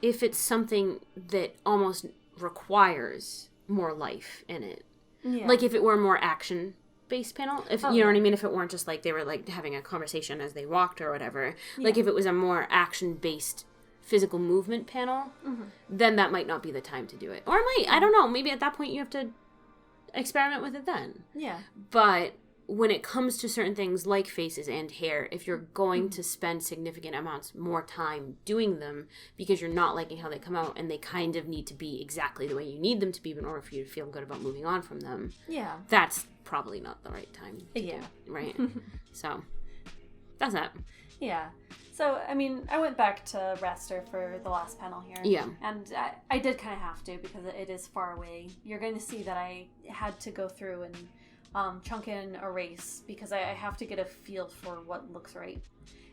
if it's something that almost requires more life in it, like if it were a more action-based panel, if you know what I mean, if it weren't just like they were like having a conversation as they walked or whatever, like if it was a more action-based physical movement panel, then that might not be the time to do it. Or it might, I don't know, maybe at that point you have to experiment with it then. Yeah. But when it comes to certain things like faces and hair, if you're going to spend significant amounts more time doing them because you're not liking how they come out and they kind of need to be exactly the way you need them to be in order for you to feel good about moving on from them, that's probably not the right time to do, right? So, that's that. Yeah. So, I mean, I went back to raster for the last panel here. Yeah. And I did kind of have to because it is far away. You're going to see that I had to go through and chunk in erase because I have to get a feel for what looks right.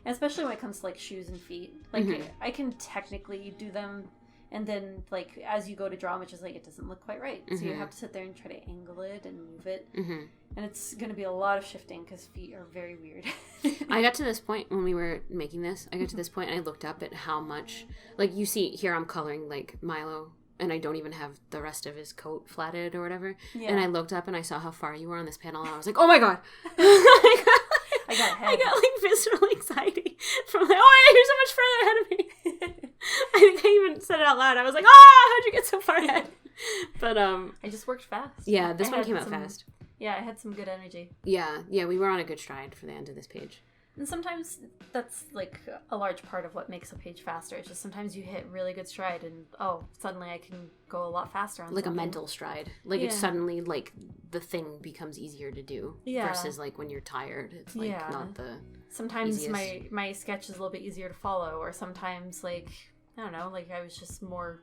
And especially when it comes to like shoes and feet. Like I can technically do them and then like as you go to draw them, it's just like it doesn't look quite right. So you have to sit there and try to angle it and move it. And it's going to be a lot of shifting because feet are very weird. I got to this point when we were making this. I got to this point and I looked up at how much, like you see here I'm coloring like Milo and I don't even have the rest of his coat flatted or whatever. Yeah. And I looked up and I saw how far you were on this panel and I was like, oh my god. I got like visceral anxiety from like, oh yeah, you're so much further ahead of me. I think I even said it out loud. I was like, how'd you get so far ahead? But I just worked fast. Yeah, this one came out fast. Yeah, I had some good energy. Yeah, we were on a good stride for the end of this page. And sometimes that's like a large part of what makes a page faster. It's just sometimes you hit really good stride and suddenly I can go a lot faster on like something. A mental stride. Like it's suddenly like the thing becomes easier to do versus like when you're tired. It's like not the sometimes easiest. my sketch is a little bit easier to follow, or sometimes like I don't know, like I was just more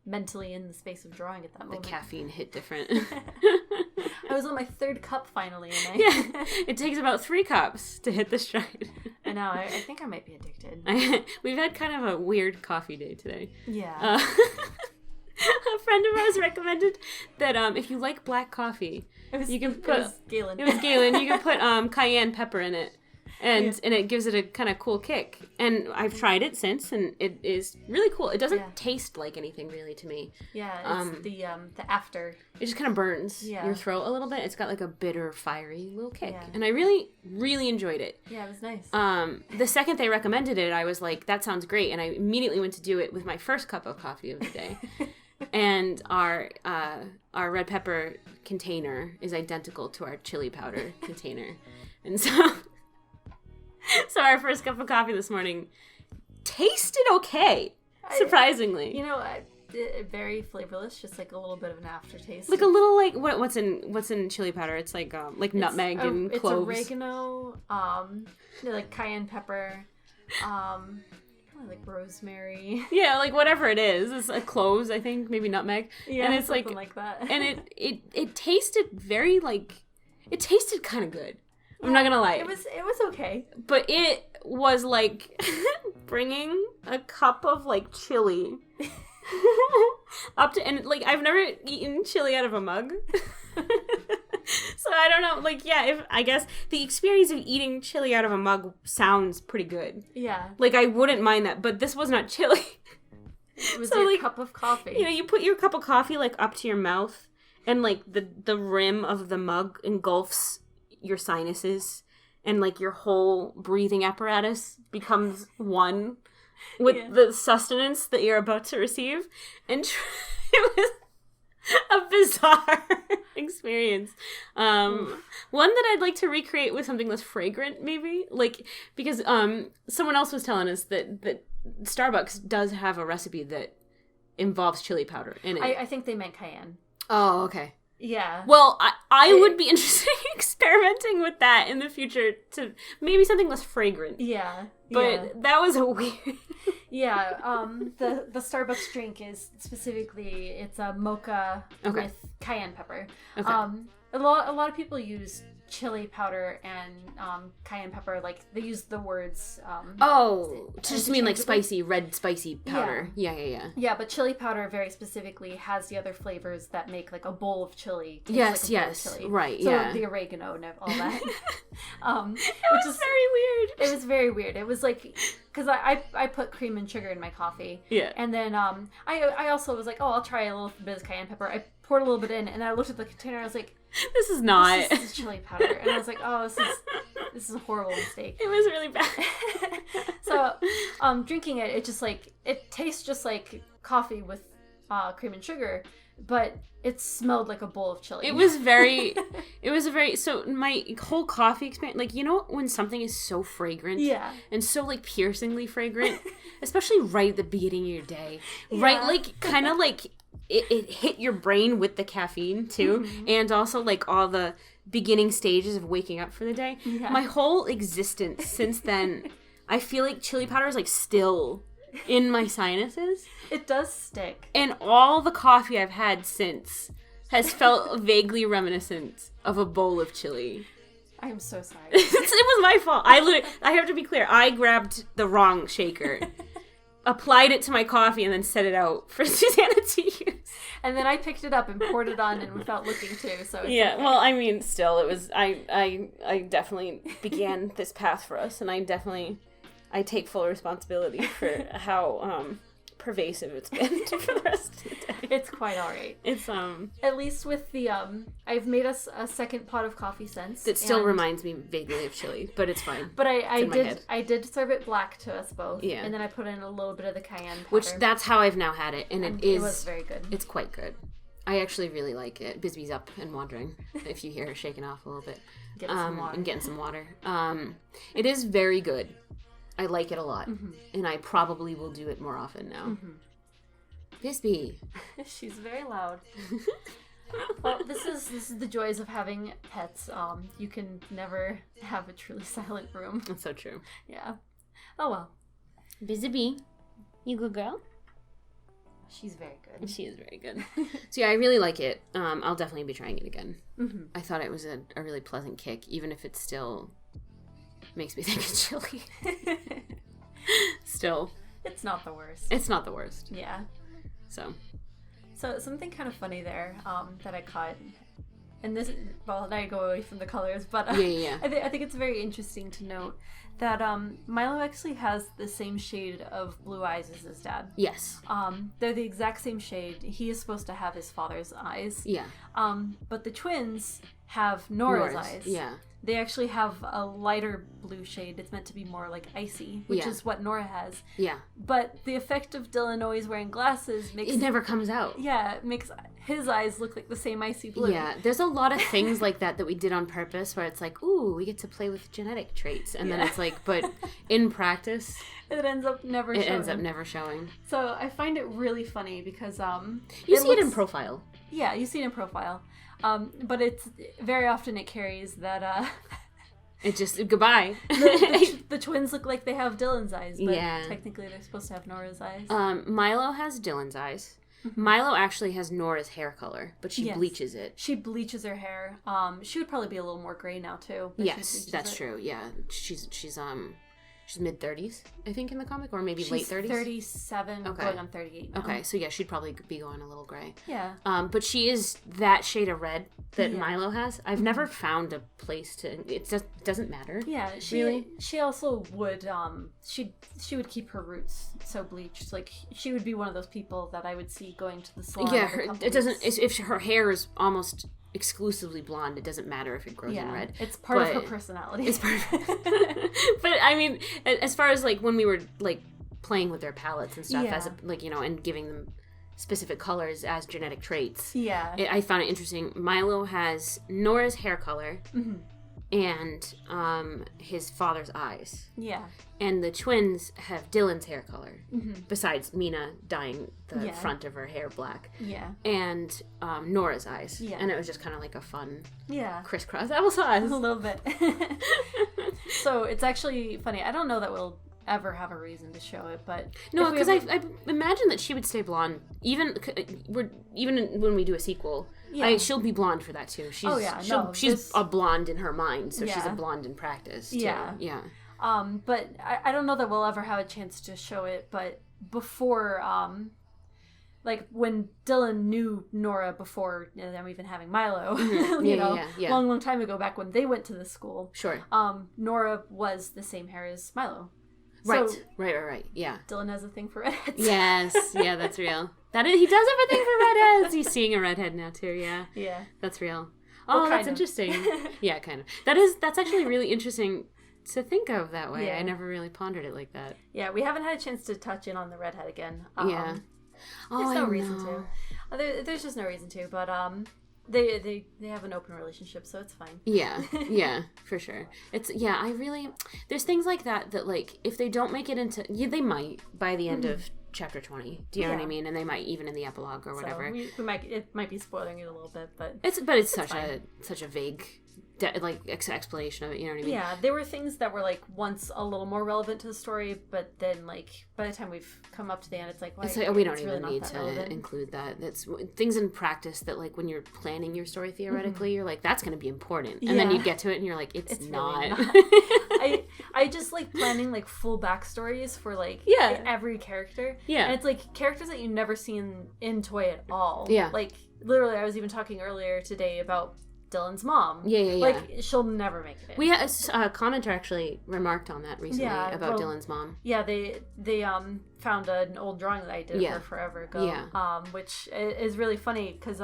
mentally in the space of drawing at that moment. The caffeine hit different. I was on my third cup finally, and it takes about 3 cups to hit the stride. I know. I think I might be addicted. We've had kind of a weird coffee day today. Yeah. A friend of ours recommended that if you like black coffee, you can put. It was Galen. You can put cayenne pepper in it. And it gives it a kind of cool kick. And I've tried it since, and it is really cool. It doesn't taste like anything really to me. Yeah, it's the after. It just kind of burns your throat a little bit. It's got like a bitter, fiery little kick. Yeah. And I really, really enjoyed it. Yeah, it was nice. The second they recommended it, I was like, that sounds great. And I immediately went to do it with my first cup of coffee of the day. And our red pepper container is identical to our chili powder container. And so our first cup of coffee this morning tasted okay, surprisingly. Very flavorless, just like a little bit of an aftertaste. Like a little like what's in chili powder? It's like nutmeg and cloves. It's oregano, like cayenne pepper, like rosemary. Yeah, like whatever it is. It's like cloves, I think, maybe nutmeg. Yeah, and it's something like that. And it tasted very it tasted kind of good. I'm not gonna lie. It was okay. But it was like bringing a cup of like chili up to, and like I've never eaten chili out of a mug. So I don't know, like, yeah, if I guess the experience of eating chili out of a mug sounds pretty good. Yeah. Like, I wouldn't mind that, but this was not chili. It was your cup of coffee. You know, you put your cup of coffee, like, up to your mouth, and, like, the rim of the mug engulfs your sinuses, and, like, your whole breathing apparatus becomes one with the sustenance that you're about to receive. And it was a bizarre experience. One that I'd like to recreate with something less fragrant, maybe. Like, because someone else was telling us that Starbucks does have a recipe that involves chili powder in it. I think they meant cayenne. Oh, okay. Yeah. Well, I would be interested in experimenting with that in the future to maybe something less fragrant. Yeah. But that was a weird... Yeah. The Starbucks drink is specifically, it's a mocha with cayenne pepper. Okay. A lot of people use chili powder and cayenne pepper, like they use the words to just mean like spicy, red spicy powder. Yeah, but chili powder very specifically has the other flavors that make like a bowl of chili yes like a bowl of chili. Right, so yeah, the oregano and all that. It was very weird. It was very weird. It was like, because I put cream and sugar in my coffee, and then I also was like, oh, I'll try a little bit of cayenne pepper. I poured a little bit in, and I looked at the container and I was like, this is not. This is chili powder. And I was like, oh, this is a horrible mistake. It was really bad. So, drinking it, it tastes just like coffee with cream and sugar, but it smelled like a bowl of chili. It was so my whole coffee experience, like, you know, when something is so fragrant and so like piercingly fragrant, especially right at the beginning of your day, right? Like kind of like it hit your brain with the caffeine too, and also like all the beginning stages of waking up for the day. My whole existence since then, I feel like chili powder is like still in my sinuses. It does stick. And all the coffee I've had since has felt vaguely reminiscent of a bowl of chili. I am so sorry. It was my fault. I have to be clear. I grabbed the wrong shaker, applied it to my coffee, and then set it out for Suzana to use. And then I picked it up and poured it on and without looking too. So it's okay. Well, I mean, still, it was. I definitely began this path for us, and I take full responsibility for how pervasive it's been for the rest of the day. It's quite all right. It's at least with the I've made us a second pot of coffee since. It still reminds me vaguely of chili, but it's fine. But I did serve it black to us both. Yeah. And then I put in a little bit of the cayenne powder. Which that's how I've now had it, and it was very good. It's quite good. I actually really like it. Bisbee's up and wandering. If you hear her shaking off a little bit, getting some water. And getting some water. It is very good. I like it a lot, and I probably will do it more often now. Bisbee. She's very loud. Well, this is the joys of having pets. You can never have a truly silent room. That's so true. Yeah. Oh well. Bisbee, you good girl? She's very good. She is very good. So yeah, I really like it. I'll definitely be trying it again. I thought it was a really pleasant kick, even if it still makes me think it's chili. Still. It's not the worst. It's not the worst. Yeah. So something kind of funny there that I caught, and this, well, now I go away from the colors, but I think it's very interesting to note that Milo actually has the same shade of blue eyes as his dad. Yes. They're the exact same shade. He is supposed to have his father's eyes. Yeah. But the twins have Nora's eyes. Yeah. They actually have a lighter blue shade. It's meant to be more like icy, which is what Nora has. Yeah. But the effect of Dylan always wearing glasses makes... It never comes out. Yeah, it makes his eyes look like the same icy blue. Yeah, there's a lot of things like that we did on purpose where it's like, ooh, we get to play with genetic traits. And then it's like, but in practice... It ends up never showing. So I find it really funny because... You see it in profile. Yeah, you see it in profile. But it's very often it carries that it just goodbye. the twins look like they have Dylan's eyes, but technically they're supposed to have Nora's eyes. Milo has Dylan's eyes. Milo actually has Nora's hair color, but she bleaches it. She bleaches her hair. She would probably be a little more gray now too. Yes, that's true. Yeah, she's mid-30s, I think, in the comic, or maybe late 30s. 37, going on 38 now. Okay, so yeah, she'd probably be going a little gray. Yeah. But she is that shade of red that Milo has. I've never found a place to. It just doesn't matter. Yeah, she also would. She would keep her roots so bleached. Like she would be one of those people that I would see going to the salon. Yeah, it doesn't. If her hair is almost exclusively blonde, it doesn't matter if it grows in red. It's part of her personality. It's part. But I mean, as far as like when we were like playing with their palettes and stuff, as like and giving them specific colors as genetic traits. Yeah. I found it interesting. Milo has Nora's hair color and his father's eyes. Yeah. And the twins have Dylan's hair color, besides Mina dyeing the front of her hair black. Yeah. And Nora's eyes. Yeah. And it was just kind of like a fun crisscross A applesauce. little bit. So it's actually funny. I don't know that we'll ever have a reason to show it, but no, because I imagine that she would stay blonde even when we do a sequel. She'll be blonde for that too. She's a blonde in her mind, so she's a blonde in practice too. Yeah. But I don't know that we'll ever have a chance to show it. But before, like when Dylan knew Nora before them even having Milo, long time ago, back when they went to the school. Sure. Nora was the same hair as Milo. Right, so, right. Yeah. Dylan has a thing for redheads. Yes, yeah, that's real. He does have a thing for redheads. He's seeing a redhead now too. Yeah. Yeah. That's real. Oh, that's interesting. Yeah, kind of. That's actually really interesting to think of that way. I never really pondered it like that. Yeah, we haven't had a chance to touch in on the redhead again. Yeah. There's no reason to. There's just no reason to, but they have an open relationship, so it's fine. Yeah, for sure. There's things like that like if they don't make it into, they might by the end of chapter 20. Do you know what I mean? And they might even in the epilogue or whatever. It might be spoiling it a little bit, but it's such a vague explanation of it, you know what I mean? Yeah, there were things that were like once a little more relevant to the story, but then like by the time we've come up to the end, it's like we don't even need to include that. That's things in practice that like when you're planning your story theoretically, you're like that's going to be important, and then you get to it and you're like it's not. Really not. I just like planning like full backstories for like every character. Yeah, and it's like characters that you never seen in Toy at all. Yeah, like literally, I was even talking earlier today about Dylan's mom. Yeah. Like, she'll never make it in. We had a commenter actually remarked on that recently about Dylan's mom. Yeah, they found an old drawing that I did of her forever ago. Yeah. Which is really funny because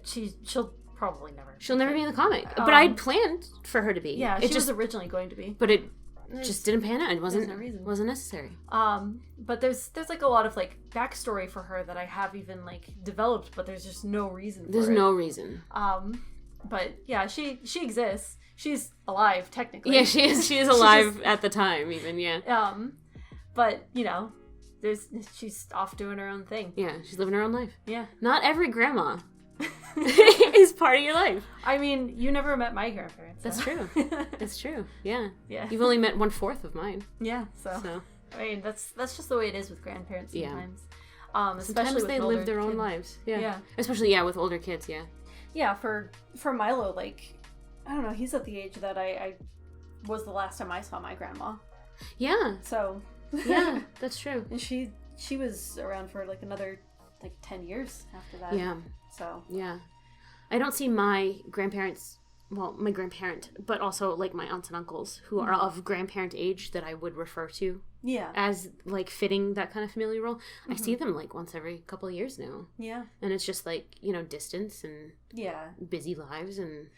she'll probably never. She'll never be in the comic. But I'd planned for her to be. Yeah, she was originally going to be. But it just didn't pan out. It wasn't necessary. But there's like a lot of like backstory for her that I have even like developed, but there's just no reason for it. There's no reason. But yeah, she exists. She's alive technically. Yeah, she is alive at the time even, yeah. But she's off doing her own thing. Yeah, she's living her own life. Yeah. Not every grandma is part of your life. I mean, you never met my grandparents. So. That's true. It's true. Yeah. Yeah. You've only met 1/4 of mine. Yeah. So. I mean, that's just the way it is with grandparents sometimes. Especially sometimes with they live their own lives. Yeah. Especially with older kids. Yeah. Yeah. For Milo, like, I don't know. He's at the age that I was the last time I saw my grandma. Yeah. So. Yeah, that's true. And she was around for like another 10 years after that. Yeah. So. Yeah. I don't see my grandparents, well, my grandparent, but also like my aunts and uncles who are of grandparent age that I would refer to as like fitting that kind of familiar role. I see them like once every couple of years now. Yeah. And it's just like, distance and busy lives and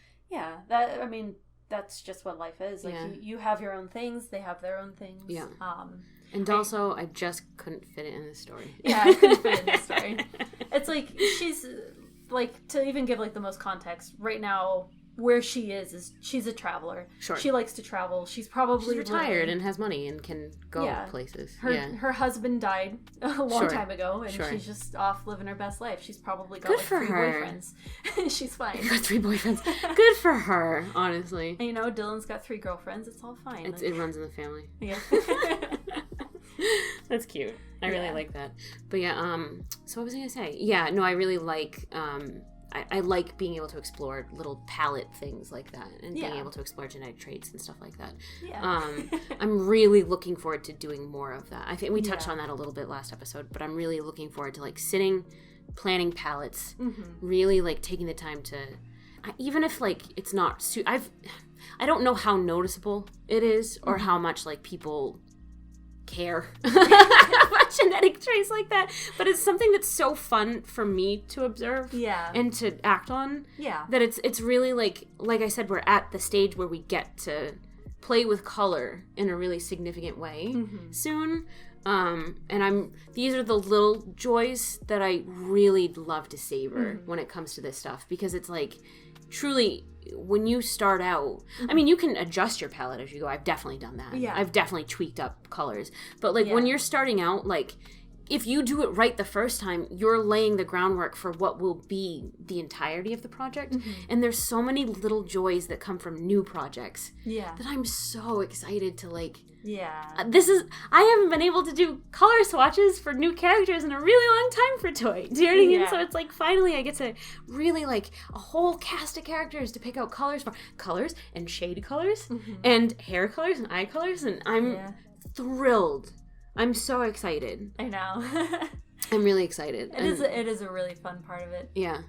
that's just what life is. Like you have your own things, they have their own things. Yeah. And also I just couldn't fit it in the story. Yeah, I couldn't fit it in the story. It's like she's like, to even give like the most context, right now where she is she's a traveler. Sure. She likes to travel. She's probably retired and has money and can go places. Her husband died a long time ago, and she's just off living her best life. She's probably got 3 boyfriends. She's fine. Got 3 boyfriends. Good for her, honestly. And, Dylan's got 3 girlfriends. It's all fine. It runs in the family. Yeah. That's cute. I really like that. But yeah, so what was I gonna say? Yeah, no, I really like I like being able to explore little palette things like that and being able to explore genetic traits and stuff like that. Yeah. I'm really looking forward to doing more of that. I think we touched on that a little bit last episode, but I'm really looking forward to like sitting planning palettes, really like taking the time to, even if like it's not, I don't know how noticeable it is or how much like people care about genetic traits like that, but it's something that's so fun for me to observe and to act on that it's really like I said, we're at the stage where we get to play with color in a really significant way soon, and these are the little joys that I really love to savor when it comes to this stuff, because it's like truly, when you start out, I mean, you can adjust your palette as you go. I've definitely done that. Yeah. I've definitely tweaked up colors. But, like, when you're starting out, like, if you do it right the first time, you're laying the groundwork for what will be the entirety of the project. And there's so many little joys that come from new projects that I'm so excited to, like... I haven't been able to do color swatches for new characters in a really long time for Toy. Do you know what I mean? So it's like, finally I get to really, like, a whole cast of characters to pick out colors for. Colors and shade colors and hair colors and eye colors, and I'm thrilled. I'm so excited. I know. I'm really excited. It is a really fun part of it. Yeah.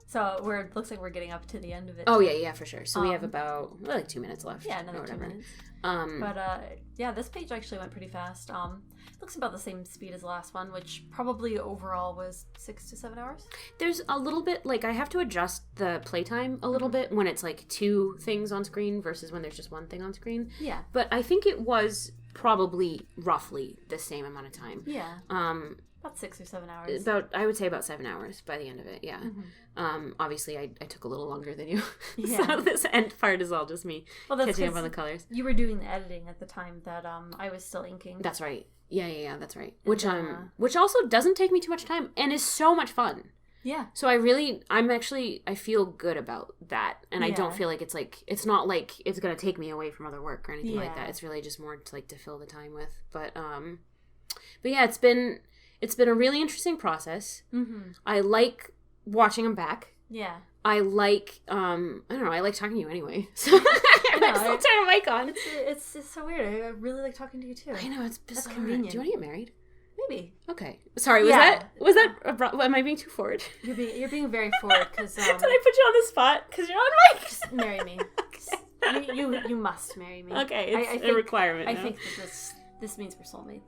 So it looks like we're getting up to the end of it. Oh, yeah, for sure. So we have about, like 2 minutes left. Yeah, another 2 minutes. But this page actually went pretty fast. Looks about the same speed as the last one, which probably overall was 6 to 7 hours. There's a little bit, like, I have to adjust the playtime a little bit when it's, like, 2 things on screen versus when there's just 1 thing on screen. Yeah. But I think it was probably roughly the same amount of time. Yeah. About 6 or 7 hours. I would say about 7 hours by the end of it, yeah. Obviously, I took a little longer than you. Yeah. So this end part is all just me catching up on the colors. You were doing the editing at the time that I was still inking. That's right. Yeah, that's right. Which also doesn't take me too much time and is so much fun. Yeah. So I feel good about that. And I don't feel like it's not like it's going to take me away from other work or anything like that. It's really just more to fill the time with. But yeah, it's been a really interesting process. I like watching them back. Yeah. I like, I don't know, I like talking to you anyway. So I might still turn a mic on. It's so weird. I really like talking to you too. I know, it's bizarre. That's convenient. Do you want to get married? Maybe. Okay. Sorry, was that am I being too forward? You're being very forward because... Did I put you on the spot? Because you're on mic? Just marry me. Okay. You must marry me. Okay, it's a requirement I think that this means we're soulmates.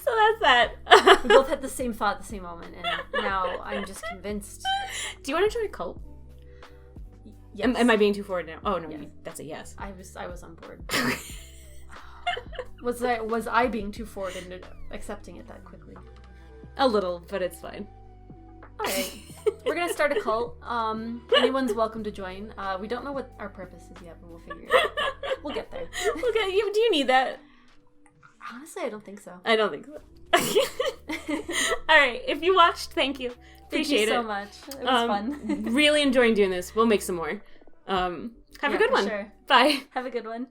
So that's that. We both had the same thought at the same moment, and now I'm just convinced. Do you want to join a cult? Yes. Am I being too forward now? Oh no, yes. That's a yes. I was on board. Was I being too forward in accepting it that quickly? A little, but it's fine. All right, we're gonna start a cult. Anyone's welcome to join. We don't know what our purpose is yet, but we'll figure it out. We'll get there. Do you need that? Honestly, I don't think so. I don't think so. All right, if you watched, thank you. Appreciate it. Thank you so much. It was fun. Really enjoying doing this. We'll make some more. Have a good one. Sure. Bye. Have a good one.